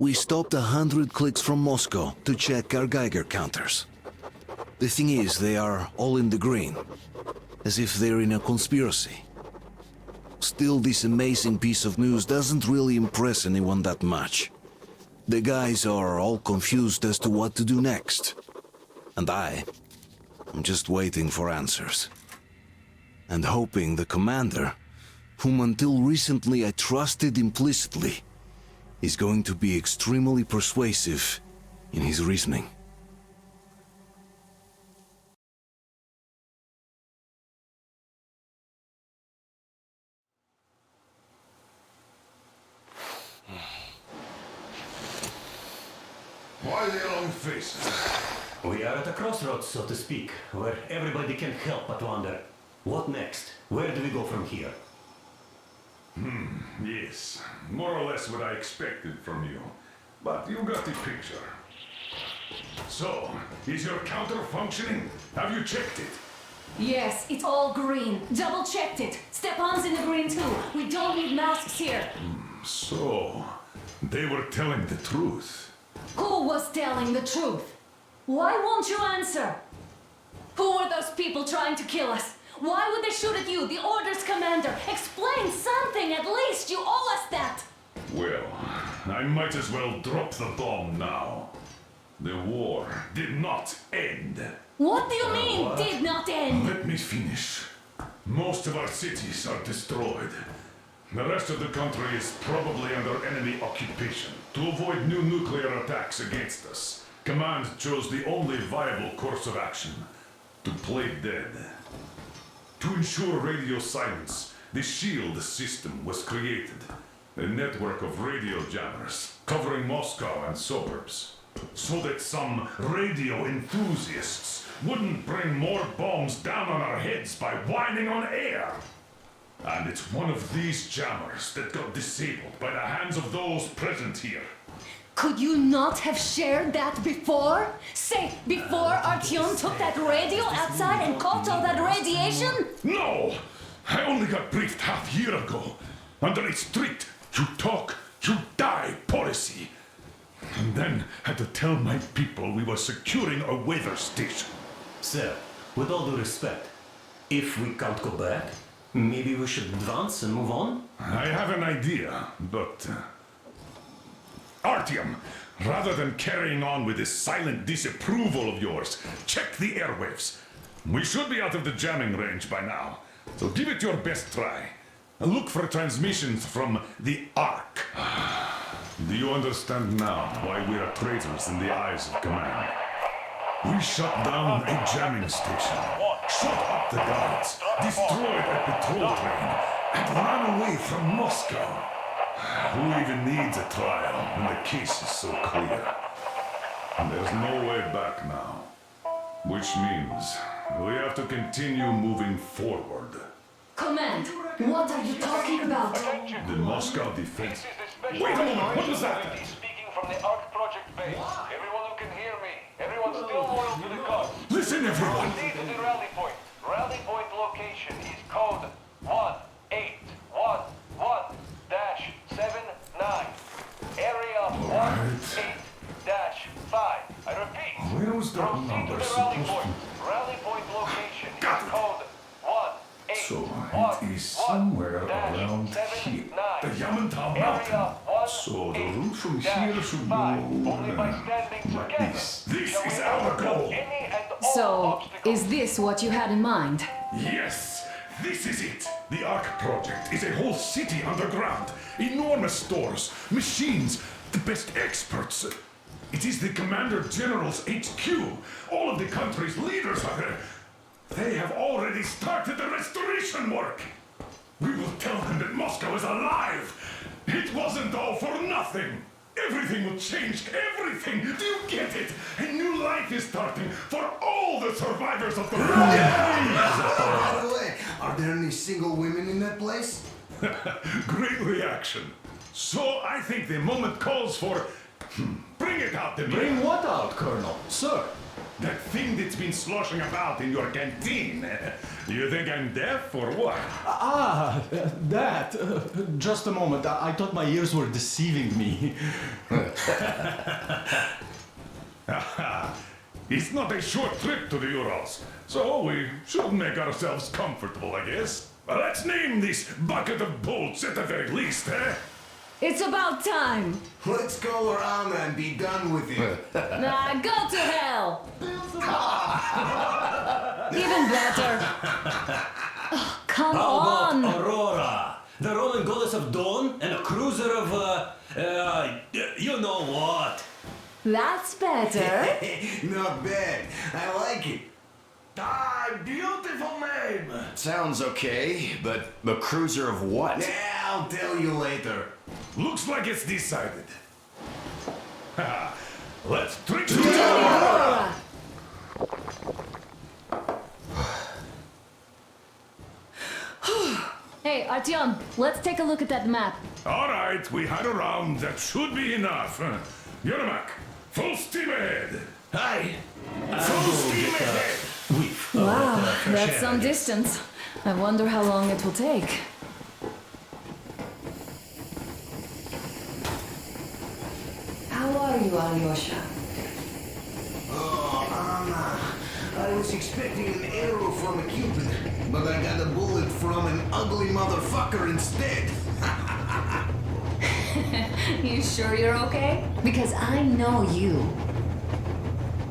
We stopped 100 clicks from Moscow to check our Geiger counters. The thing is, they are all in the green, as if they're in a conspiracy. Still, this amazing piece of news doesn't really impress anyone that much. The guys are all confused as to what to do next. And I'm just waiting for answers. And hoping the commander, whom until recently I trusted implicitly, is going to be extremely persuasive in his reasoning. Why the long face? We are at a crossroads, so to speak, where everybody can't help but wonder, what next? Where do we go from here? Yes, more or less what I expected from you. But you got the picture. So, is your counter functioning? Have you checked it? Yes, it's all green. Double checked it. Stepan's in the green too. We don't need masks here. So, they were telling the truth. Who was telling the truth? Why won't you answer? Who were those people trying to kill us? Why would they shoot at you, the Order's commander? Explain something at least. You owe us that. Well, I might as well drop the bomb now. The war did not end. What do you mean, what? did not end? Let me finish. Most of our cities are destroyed. The rest of the country is probably under enemy occupation. To avoid new nuclear attacks against us, Command chose the only viable course of action: to play dead. To ensure radio silence, the SHIELD system was created. A network of radio jammers covering Moscow and suburbs. So that some radio enthusiasts wouldn't bring more bombs down on our heads by whining on air. And it's one of these jammers that got disabled by the hands of those present here. Could you not have shared that before? Say, before Artyom took that radio outside and caught all that radiation? No! I only got briefed half year ago. Under a strict, you talk, you die policy. And then had to tell my people we were securing a weather station. Sir, with all due respect, if we can't go back, maybe we should advance and move on? I have an idea, but... Artyom, rather than carrying on with this silent disapproval of yours, check the airwaves. We should be out of the jamming range by now, so give it your best try. And look for transmissions from the Ark. Do you understand now why we are traitors in the eyes of Command? We shut down a jamming station, shut up the guards, destroyed a patrol train, and ran away from Moscow. Who even needs a trial when the case is so clear? And there's no way back now. Which means we have to continue moving forward. Command, what are you talking about? The Moscow defense... Wait Wait a moment, what was that? Speaking from the Ark Project base. Everyone who can hear me. Everyone still loyal to the cause. Listen, everyone! Proceed to the rally point. Rally point location is code 1811-79. Area 18-5. I repeat. Where was that Proceed to number the rally supposed point. to... Rally point location Got is it. code So it is somewhere around here. The Yamantau Mountain. So the route from here should go like this. This is our goal. So, is this what you had in mind? Yes, this is it. The Ark Project is a whole city underground. Enormous stores, machines, the best experts. It is the Commander General's HQ. All of the country's leaders are there. They have already started the restoration work. We will tell them that Moscow is alive. It wasn't all for nothing. Everything will change. Everything. Do you get it? A new life is starting for all the survivors of the war. By the way, are there any single women in that place? Great reaction. So I think the moment calls for... Bring it out, Demir. Bring what out, Colonel? Sir? That thing that's been sloshing about in your canteen. You think I'm deaf or what? That. Just a moment. I thought my ears were deceiving me. It's not a short trip to the Urals, so we should make ourselves comfortable, I guess. Let's name this bucket of bolts at the very least, eh? It's about time. Let's call her Anna and be done with it. Nah, go to hell. Even better. Oh, come How on. about Aurora? The Roman goddess of dawn and a cruiser of, you know what? That's better. Not bad. I like it. Ah, beautiful name. Sounds okay, but the cruiser of what? Yeah, I'll tell you later. Looks like it's decided. Let's drink to Aurora. Hey, Artyom, let's take a look at that map. All right, we had a round. That should be enough. Yermak, full steam ahead. Hi. Full steam ahead. Wow, that's some distance. I wonder how long it will take. How are you, Alyosha? Oh, Anna. I was expecting an arrow from a Cupid, but I got a bullet from an ugly motherfucker instead. You sure you're okay? Because I know you.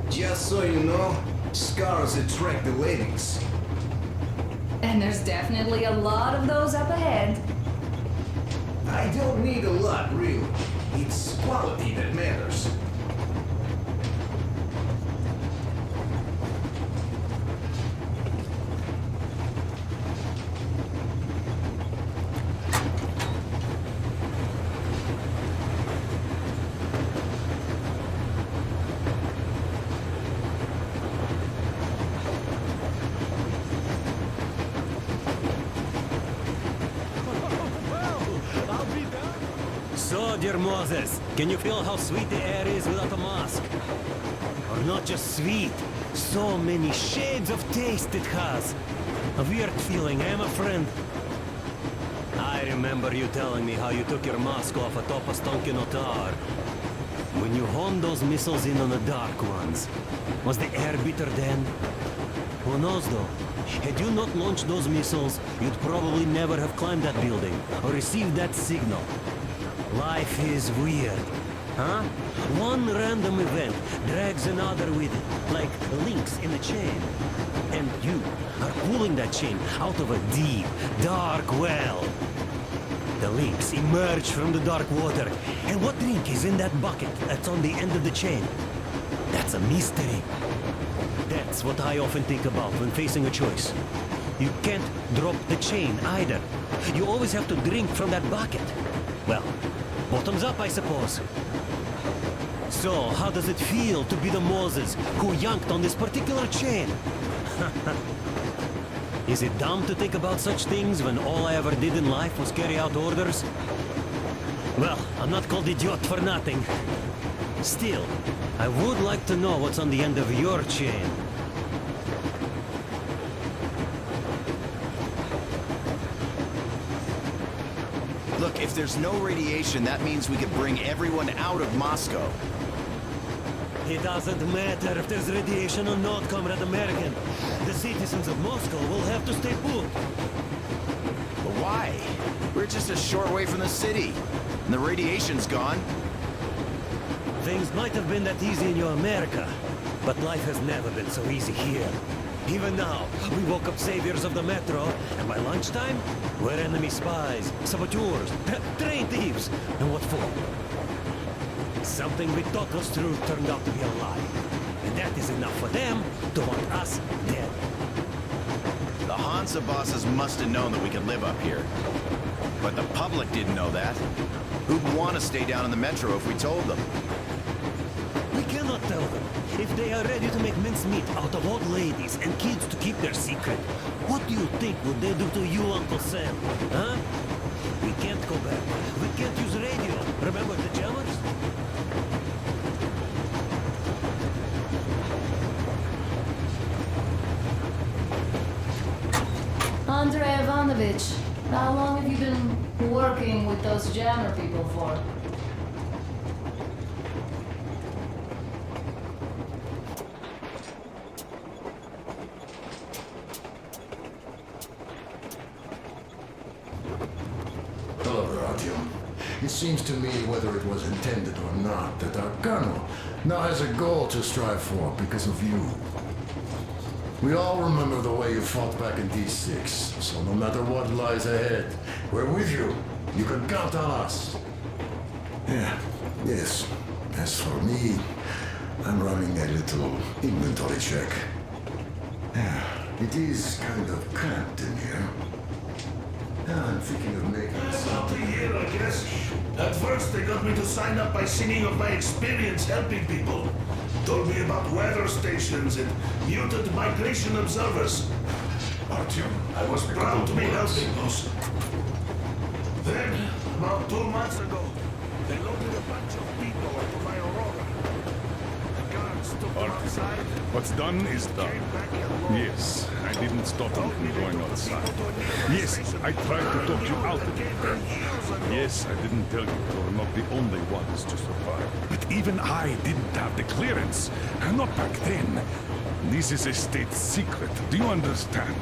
Just so you know, scars attract the ladies. And there's definitely a lot of those up ahead. I don't need a lot, really. It's quality that matters. So, dear Moses, can you feel how sweet the air is without a mask? Or not just sweet, so many shades of taste it has. A weird feeling, eh, my friend? I remember you telling me how you took your mask off atop a stonking otar. When you honed those missiles in on the dark ones, was the air bitter then? Who knows though? Had you not launched those missiles, you'd probably never have climbed that building or received that signal. Life is weird, huh? One random event drags another with it, like links in a chain. And you are pulling that chain out of a deep, dark well. The links emerge from the dark water. And what link is in that bucket that's on the end of the chain? That's a mystery. That's what I often think about when facing a choice. You can't drop the chain either. You always have to drink from that bucket. Well, bottoms up, I suppose. So, how does it feel to be the Moses who yanked on this particular chain? Is it dumb to think about such things when all I ever did in life was carry out orders? Well, I'm not called idiot for nothing. Still, I would like to know what's on the end of your chain. Look, if there's no radiation, that means we could bring everyone out of Moscow. It doesn't matter if there's radiation or not, Comrade American. The citizens of Moscow will have to stay put. But why? We're just a short way from the city, and the radiation's gone. Things might have been that easy in your America, but life has never been so easy here. Even now, we woke up saviors of the metro, and by lunchtime, we're enemy spies, saboteurs, train thieves. And what for? Something we thought was true turned out to be a lie. And that is enough for them to want us dead. The Hansa bosses must have known that we could live up here. But the public didn't know that. Who'd want to stay down in the metro if we told them? We cannot tell them. If they are ready to make mincemeat out of old ladies and kids to keep their secret, what do you think would they do to you, Uncle Sam? Huh? We can't go back. We can't use radio. Remember the jammers? Andrei Ivanovich, how long have you been working with those jammer people for? Artyom. It seems to me, whether it was intended or not, that our colonel now has a goal to strive for because of you. We all remember the way you fought back in D6, so no matter what lies ahead, we're with you. You can count on us. Yeah, yes. As for me, I'm running a little inventory check. Yeah, it is kind of cramped in here. Yeah, I'm thinking of making About a year, I guess. At first, they got me to sign up by singing of my experience helping people. Told me about weather stations and mutant migration observers. Artyom, I was proud to be helping those. Then, about 2 months ago, they loaded a bunch of people onto my Aurora. The guards took them outside. What's done is done. Came back alone. Yes, I didn't stop them Told me from they going took outside. people to a nearby Yes, station. I tried to talk you out of it. Gave them years ago. Yes, I didn't tell you you're not the only ones to survive. But even I didn't have the clearance. And not back then. This is a state secret. Do you understand?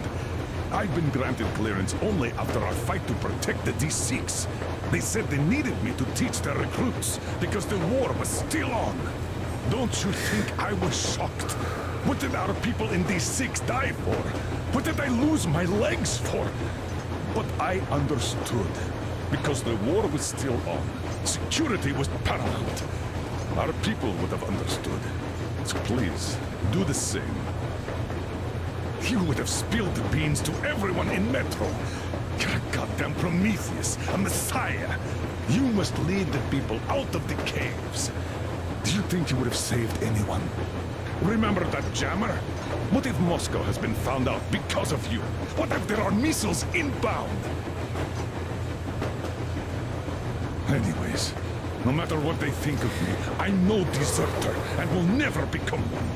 I've been granted clearance only after our fight to protect the D6. They said they needed me to teach their recruits because the war was still on. Don't you think I was shocked? What did our people in D6 die for? What did I lose my legs for? But I understood. Because the war was still on. Security was paramount. Our people would have understood. So please, do the same. You would have spilled the beans to everyone in Metro. You're a goddamn Prometheus, a messiah. You must lead the people out of the caves. Do you think you would have saved anyone? Remember that jammer? What if Moscow has been found out because of you? What if there are missiles inbound? Anyways, no matter what they think of me, I'm no deserter and will never become one.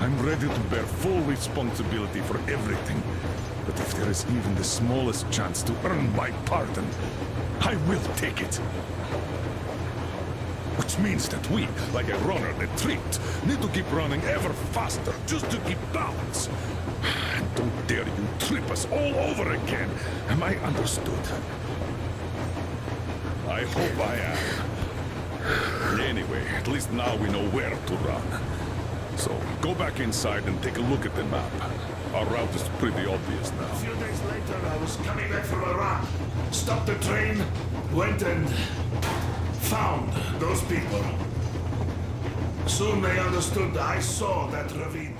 I'm ready to bear full responsibility for everything. But if there is even the smallest chance to earn my pardon, I will take it. Which means that we, like a runner that tripped, need to keep running ever faster just to keep balance. And don't dare you trip us all over again. Am I understood? I hope I am. Anyway, at least now we know where to run. So, go back inside and take a look at the map. Our route is pretty obvious A now. few days later, I was coming back from Iraq. Stopped the train, went and found those people. Soon they understood I saw that ravine.